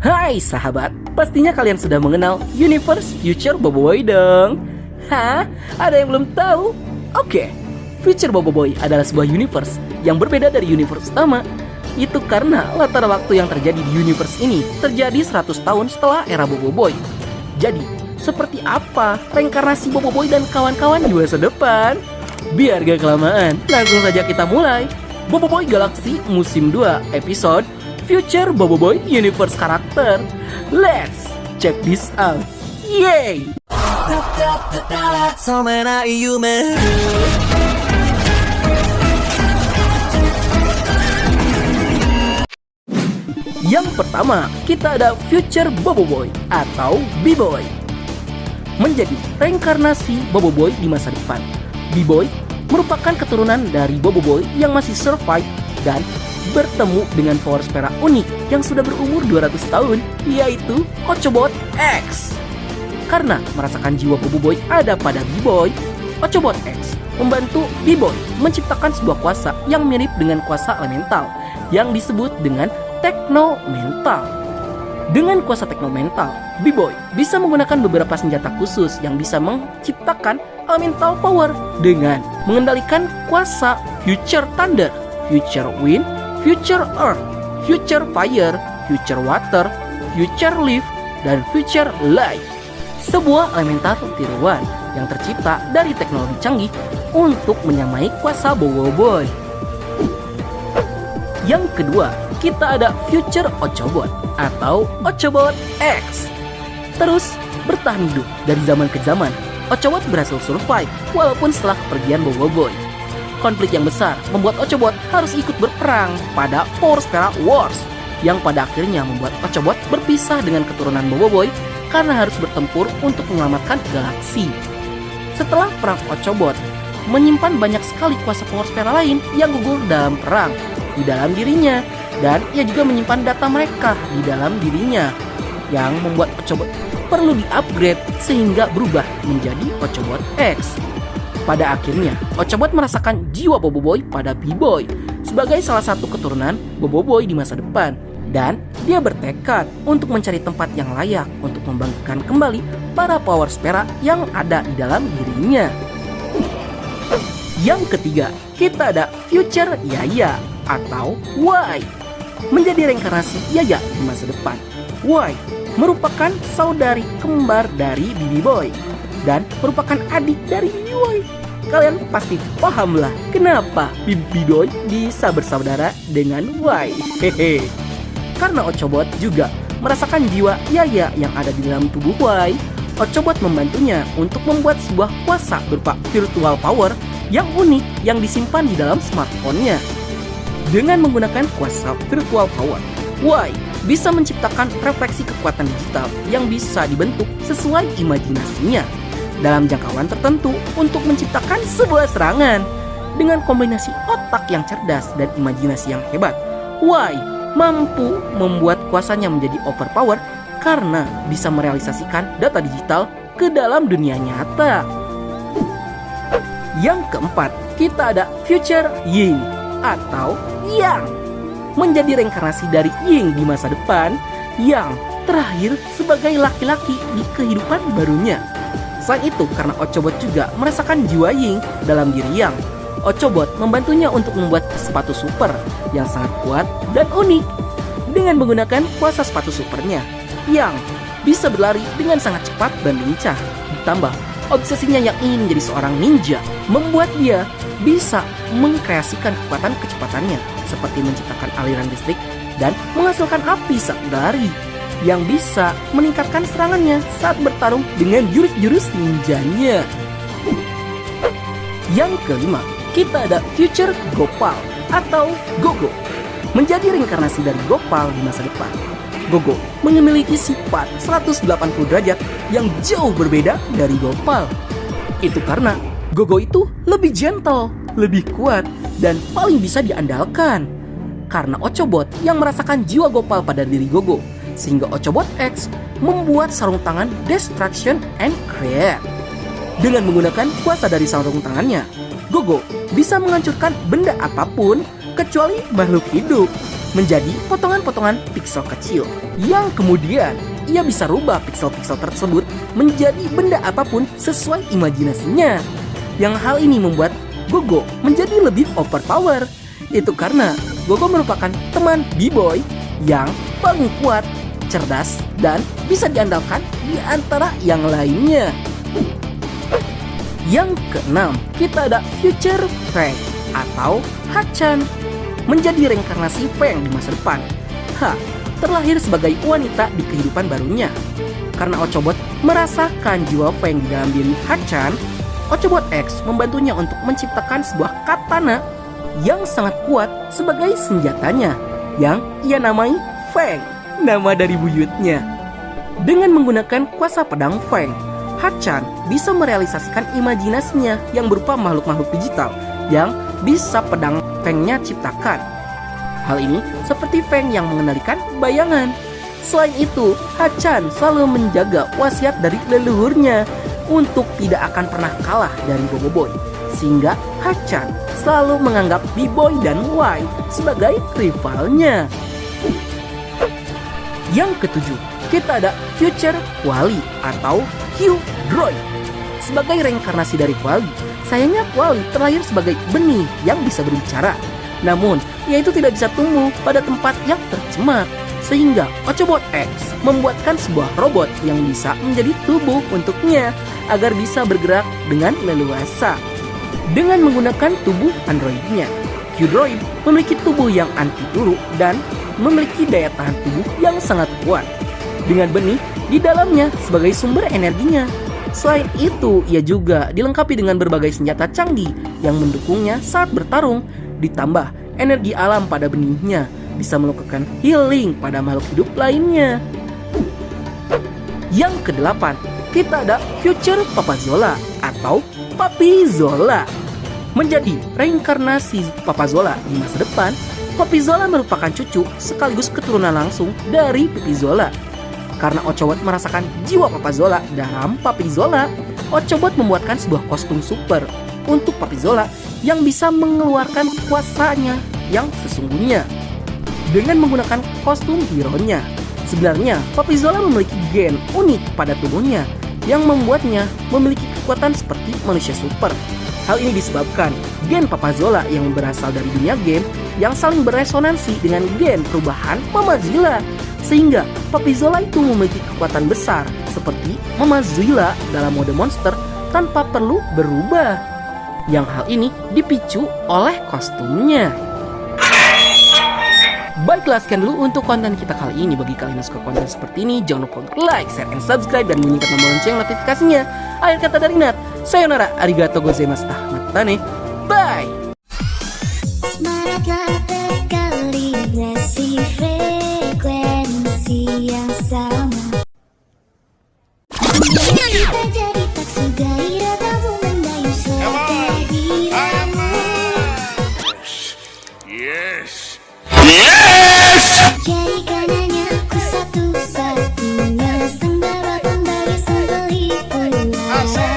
Hai sahabat, pastinya kalian sudah mengenal Universe Future Boboiboy dong. Hah? Ada yang belum tahu? Oke, Future Boboiboy adalah sebuah universe yang berbeda dari universe utama. Itu karena latar waktu yang terjadi di universe ini terjadi 100 tahun setelah era Boboiboy. Jadi, seperti apa reinkarnasi Boboiboy dan kawan-kawan di masa depan? Biar gak kelamaan, langsung saja kita mulai. Boboiboy Galaxy Musim 2 episode Future Boboiboy Universe Karakter. Let's check this out. Yay! Yang pertama, kita ada Future Boboiboy atau B-Boy. Menjadi reinkarnasi Boboiboy di masa depan. B-Boy merupakan keturunan dari Boboiboy yang masih survive dan bertemu dengan power spera unik yang sudah berumur 200 tahun, yaitu Ochobot X. Karena merasakan jiwa Boboiboy ada pada B-Boy, Ochobot X membantu B-Boy menciptakan sebuah kuasa yang mirip dengan kuasa elemental yang disebut dengan teknomental. Dengan kuasa teknomental, B-Boy bisa menggunakan beberapa senjata khusus yang bisa menciptakan elemental power dengan mengendalikan kuasa Future Thunder, Future Wind, Future Earth, Future Fire, Future Water, Future Leaf, dan Future Life. Sebuah elemental tiruan yang tercipta dari teknologi canggih untuk menyamai kuasa Boboiboy. Yang kedua, kita ada Future Ochobot atau Ochobot X. Terus bertahan hidup dari zaman ke zaman, Ochobot berhasil survive walaupun setelah kepergian Boboiboy. Konflik yang besar membuat Ochobot harus ikut berperang pada Power Spera Wars yang pada akhirnya membuat Ochobot berpisah dengan keturunan Boboiboy karena harus bertempur untuk menyelamatkan galaksi. Setelah perang, Ochobot menyimpan banyak sekali kuasa Power Spera lain yang gugur dalam perang di dalam dirinya, dan ia juga menyimpan data mereka di dalam dirinya yang membuat Ochobot perlu di-upgrade sehingga berubah menjadi Ochobot X. Pada akhirnya, Ochobot merasakan jiwa Boboiboy pada B-Boy sebagai salah satu keturunan Boboiboy di masa depan, dan dia bertekad untuk mencari tempat yang layak untuk membangkitkan kembali para power spera yang ada di dalam dirinya. Yang ketiga, kita ada Future Yaya atau Y. Menjadi reinkarnasi Yaya di masa depan, Y merupakan saudari kembar dari B-Boy dan merupakan adik dari B-Boy. Kalian pasti paham lah kenapa B-Boy bisa bersaudara dengan Y. Hehe. Karena Ochobot juga merasakan jiwa Yaya yang ada di dalam tubuh Y, Ochobot membantunya untuk membuat sebuah kuasa berupa virtual power yang unik yang disimpan di dalam smartphone-nya. Dengan menggunakan kuasa virtual power, Y bisa menciptakan refleksi kekuatan digital yang bisa dibentuk sesuai imajinasinya dalam jangkauan tertentu untuk menciptakan sebuah serangan. Dengan kombinasi otak yang cerdas dan imajinasi yang hebat, Y mampu membuat kuasanya menjadi overpower karena bisa merealisasikan data digital ke dalam dunia nyata. Yang keempat, kita ada Future Ying atau Yang. Menjadi reinkarnasi dari Ying di masa depan, Yang terakhir sebagai laki-laki di kehidupan barunya. Selain itu, karena Ochobot juga merasakan jiwa Ying dalam diri Yang, Ochobot membantunya untuk membuat sepatu super yang sangat kuat dan unik. Dengan menggunakan kuasa sepatu supernya, Yang bisa berlari dengan sangat cepat dan lincah. Ditambah obsesinya yang ingin menjadi seorang ninja membuat dia bisa mengkreasikan kekuatan kecepatannya seperti menciptakan aliran listrik dan menghasilkan api saat berlari yang bisa meningkatkan serangannya saat bertarung dengan jurus-jurus ninjanya. Yang kelima, kita ada Future Gopal atau Gogo. Menjadi reinkarnasi dari Gopal di masa depan, Gogo memiliki sifat 180 derajat yang jauh berbeda dari Gopal. Itu karena Gogo itu lebih gentle, lebih kuat, dan paling bisa diandalkan. Karena Ochobot yang merasakan jiwa Gopal pada diri Gogo, sehingga Ochobot X membuat sarung tangan Destruction and Create. Dengan menggunakan kuasa dari sarung tangannya, Gogo bisa menghancurkan benda apapun kecuali makhluk hidup. menjadi potongan-potongan piksel kecil yang kemudian ia bisa rubah piksel-piksel tersebut menjadi benda apapun sesuai imajinasinya. Yang hal ini membuat Gogo menjadi lebih overpower. Itu karena Gogo merupakan teman B-Boy yang paling kuat, cerdas, dan bisa diandalkan di antara yang lainnya. Yang keenam, kita ada Future Feng atau Hachan, menjadi reinkarnasi Feng di masa depan. Terlahir sebagai wanita di kehidupan barunya. Karena Ochobot merasakan jiwa Feng di dalam diri Hachan, Ochobot X membantunya untuk menciptakan sebuah katana yang sangat kuat sebagai senjatanya, yang ia namai Feng, nama dari buyutnya. Dengan menggunakan kuasa pedang Feng, Hachan bisa merealisasikan imajinasinya yang berupa makhluk-makhluk digital yang bisa pedang Feng-nya ciptakan. Hal ini seperti Feng yang mengendalikan bayangan. Selain itu, Hachan selalu menjaga wasiat dari leluhurnya untuk tidak akan pernah kalah dari Boboiboy, sehingga Hachan selalu menganggap B-Boy dan Y sebagai rivalnya. Yang ketujuh, kita ada Future Quali atau Q-Droid. Sebagai reinkarnasi dari Quali, sayangnya Quali terlahir sebagai benih yang bisa berbicara. Namun, ia itu tidak bisa tumbuh pada tempat yang tercemar, sehingga Ochobot X membuatkan sebuah robot yang bisa menjadi tubuh untuknya agar bisa bergerak dengan leluasa. Dengan menggunakan tubuh androidnya, Q-Droid memiliki tubuh yang anti peluru dan memiliki daya tahan tubuh yang sangat kuat, dengan benih di dalamnya sebagai sumber energinya. Selain itu, ia juga dilengkapi dengan berbagai senjata canggih yang mendukungnya saat bertarung. Ditambah energi alam pada benihnya bisa melakukan healing pada makhluk hidup lainnya. Yang kedelapan, kita ada Future Papa Zola atau Papi Zola. Menjadi reinkarnasi Papa Zola di masa depan, Papi Zola merupakan cucu sekaligus keturunan langsung dari Pipi Zola. Karena Ochobot merasakan jiwa Papa Zola dalam Papi Zola, Ochobot membuatkan sebuah kostum super untuk Papi Zola yang bisa mengeluarkan kuasanya yang sesungguhnya. Dengan menggunakan kostum hero-nya, sebenarnya Papi Zola memiliki gen unik pada tubuhnya yang membuatnya memiliki kekuatan seperti manusia super. Hal ini disebabkan gen Papa Zola yang berasal dari dunia game yang saling beresonansi dengan gen perubahan Mama Zilla, sehingga Papi Zola itu memiliki kekuatan besar seperti Mama Zilla dalam mode monster tanpa perlu berubah. Yang hal ini dipicu oleh kostumnya. Baiklah, sekian dulu untuk konten kita kali ini. Bagi kalian yang suka konten seperti ini, jangan lupa untuk like, share, and subscribe, dan bunyikan tombol lonceng notifikasinya. Akhir kata dari Nat, sayonara, arigato gozaimasu, matane, bye! Semangatlah berkalibrasi frekuensi yang sama. Kita jadi tak sudaira kamu mendayu seperti diramu. Yes. Jadikan hanya aku satu